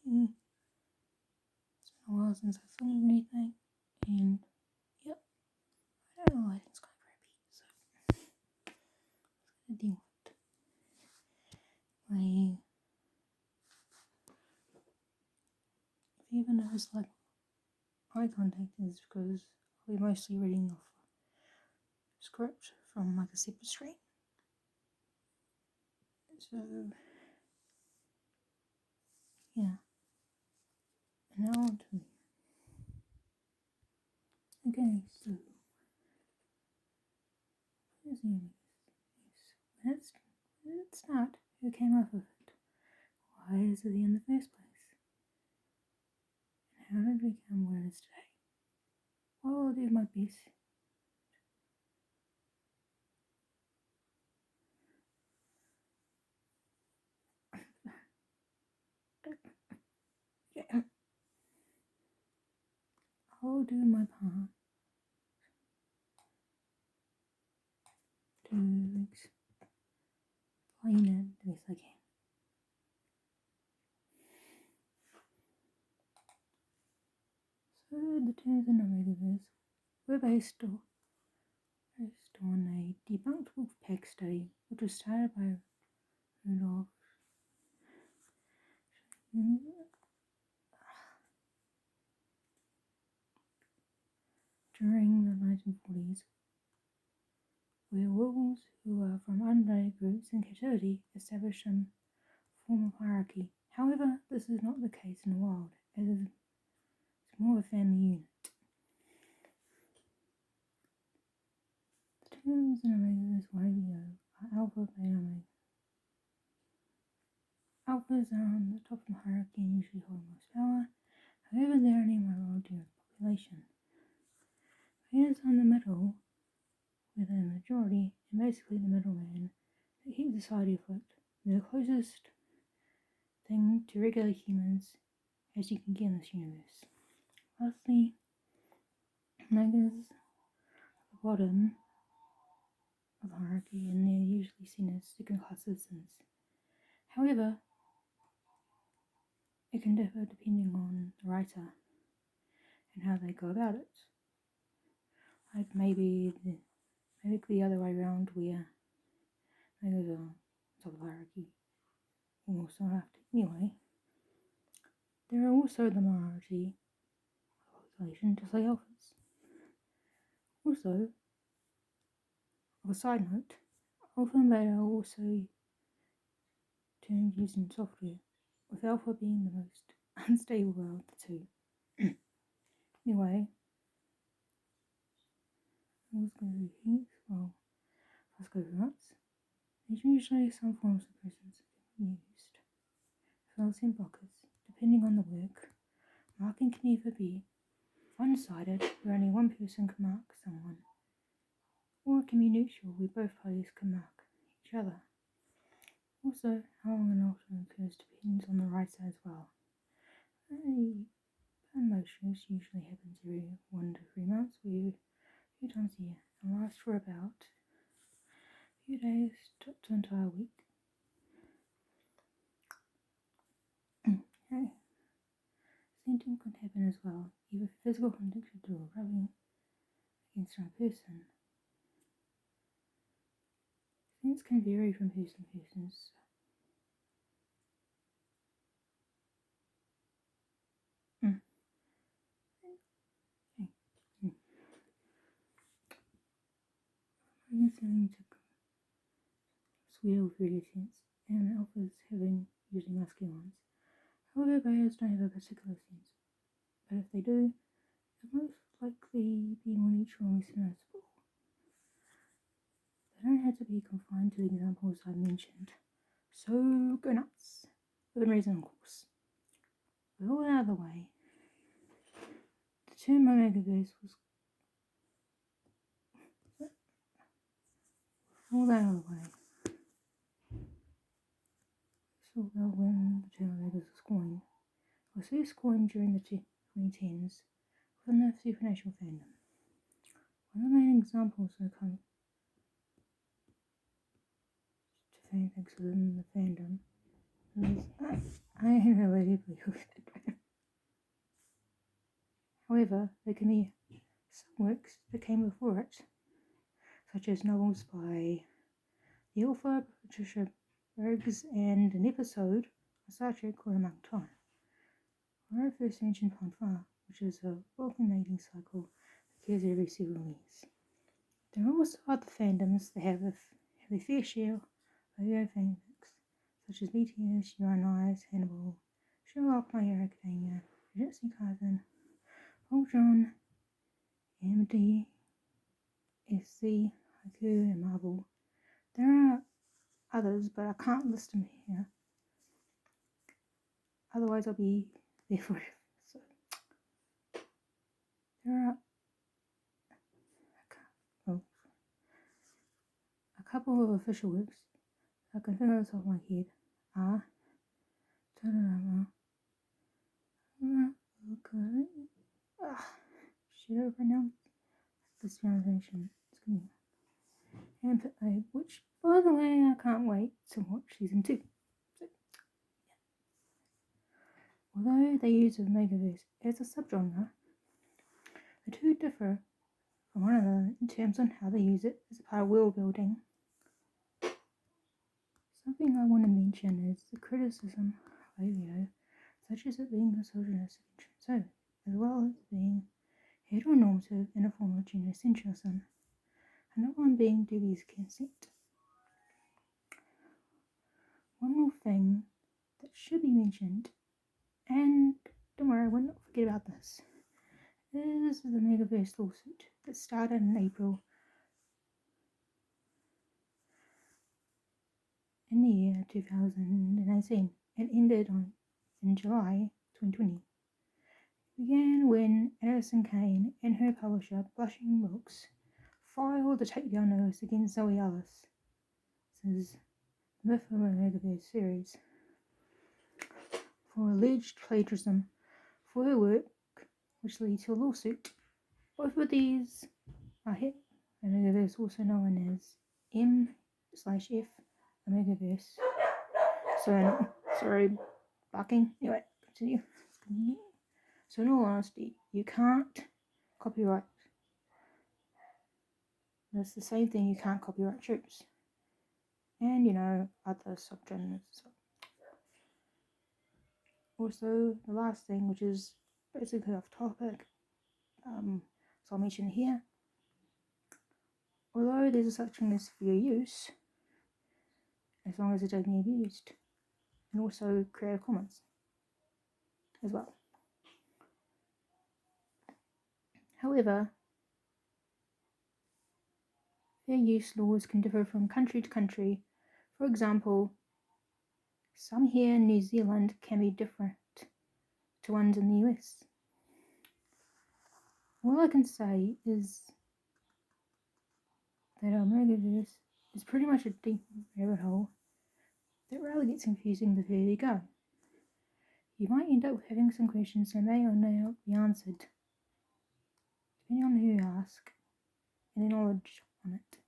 It's been a while since I filmed anything, and yep, I don't know, lighting's kind of crappy, so I'm gonna deal with it. Like, if you even notice, like, eye contact is because I'll be mostly reading off a script from like a separate screen. So, yeah. And now on to okay, so where's the image? Yes. Let's start. Who came up with it? Why is it in the first place? And how did it become where it is today? Well, I'll do my best. Yeah. I'll do my part to explain it the best I can. So the terms in omegaverse were based on a debunked Wolfpack study, which was started by Rudolf during the 1940s, where wolves who are from unrelated groups in captivity established some form of hierarchy. However, this is not the case in the wild, as it's more of a family unit. The terms in omegaverse YBO are alpha, beta, omega. Alphas are on the top of the hierarchy and usually hold most power. However, they are only a minority of the population. Betas are in the middle, with a majority, and basically the middleman that keeps society afloat. They're the closest thing to regular humans as you can get in this universe. Lastly, omegas at the bottom of the hierarchy, and they're usually seen as second-class citizens. However, it can differ depending on the writer and how they go about it. Like maybe the other way around, where omegas are top of the hierarchy, almost not after. Anyway, there are also the minority population, just like alphas. Also, of a side note, alpha and beta are also terms used in software, with alpha being the most unstable of the two. Anyway, let's go through things. Well, let's go through nuts. There's usually some forms of presence used. Fills in blockers. Depending on the work, marking can either be one-sided, where only one person can mark someone, or it can be neutral, where both parties can mark each other. Also, how long an alternate occurs depends on the writer as well. And most shows usually happens every 1 to 3 months, or a few times a year, and lasts for about a few days to an entire week. Okay. Scenting can happen as well, either physical contact or rubbing against another person. Scents can vary from person to person. I'm selling to sweet or fruity scents, and alphas having usually musky ones. However, betas don't have a particular scent, but if they do, they'll most likely be more neutral and less noticeable. They don't have to be confined to the examples I mentioned. So go nuts. Within reason, of course. With all that out of the way, the term omegaverse was all that out of the way. So when the term omegas was coined, it was first coined during the 2010s within the supernatural fandom. One of the main examples when it comes to fanfics within the fandom is I ain't really believe it. However, there can be some works that came before it, such as novels by the author Patricia Briggs and an episode of Star Trek called Among Time, where I first mentioned Ponfar, which is a welcome mating cycle that occurs every several years. There are also other fandoms that have a fair share of OVO fanfics, such as BTS, Your Own Eyes, Hannibal, Sherlock, My Hero Academia, Jujutsu Kaisen, Voltron, AMD, SC, Haiku, and Marvel. There are others, but I can't list them here. Otherwise, I'll be there forever. So there are a couple of official works I can think of off the top of my head are should I pronounce this pronunciation? And which, by the way, I can't wait to watch season 2. So, yeah. Although they use omegaverse as a subgenre, the two differ from one another in terms on how they use it as a part of world building. Something I want to mention is the criticism of OVO, such as it being misogynistic and transphobic, as well as being heteronormative in a form of genocentrism. Another one being dubious consent. One more thing that should be mentioned, and don't worry, I will not forget about this, is the omegaverse lawsuit that started in April in the year 2018 and ended in July 2020. It began when Addison Kane and her publisher Blushing Books filed a takedown notice against Zoe Alice. This is the Myth of Omegaverse series for alleged plagiarism for her work, which led to a lawsuit. Both of these are hit Omegaverse, also known as M/F Omegaverse. So, sorry, barking. Anyway, continue. So, in all honesty, you can't copyright. It's the same thing, you can't copyright troops. And, other subgenres. Also, the last thing, which is basically off topic, so I'll mention here. Although there's a such thing as fair use, as long as it doesn't get abused, and also Creative Commons as well. However, fair use laws can differ from country to country. For example, some here in New Zealand can be different to ones in the US. All I can say is that our omegaverse is pretty much a deep rabbit hole that rarely gets confusing the further you go. You might end up having some questions that may or may not be answered, depending on who you ask and their knowledge on it.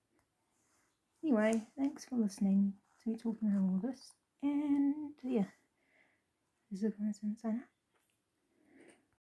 Anyway, thanks for listening to me talking about all this, and yeah, this is a sign out.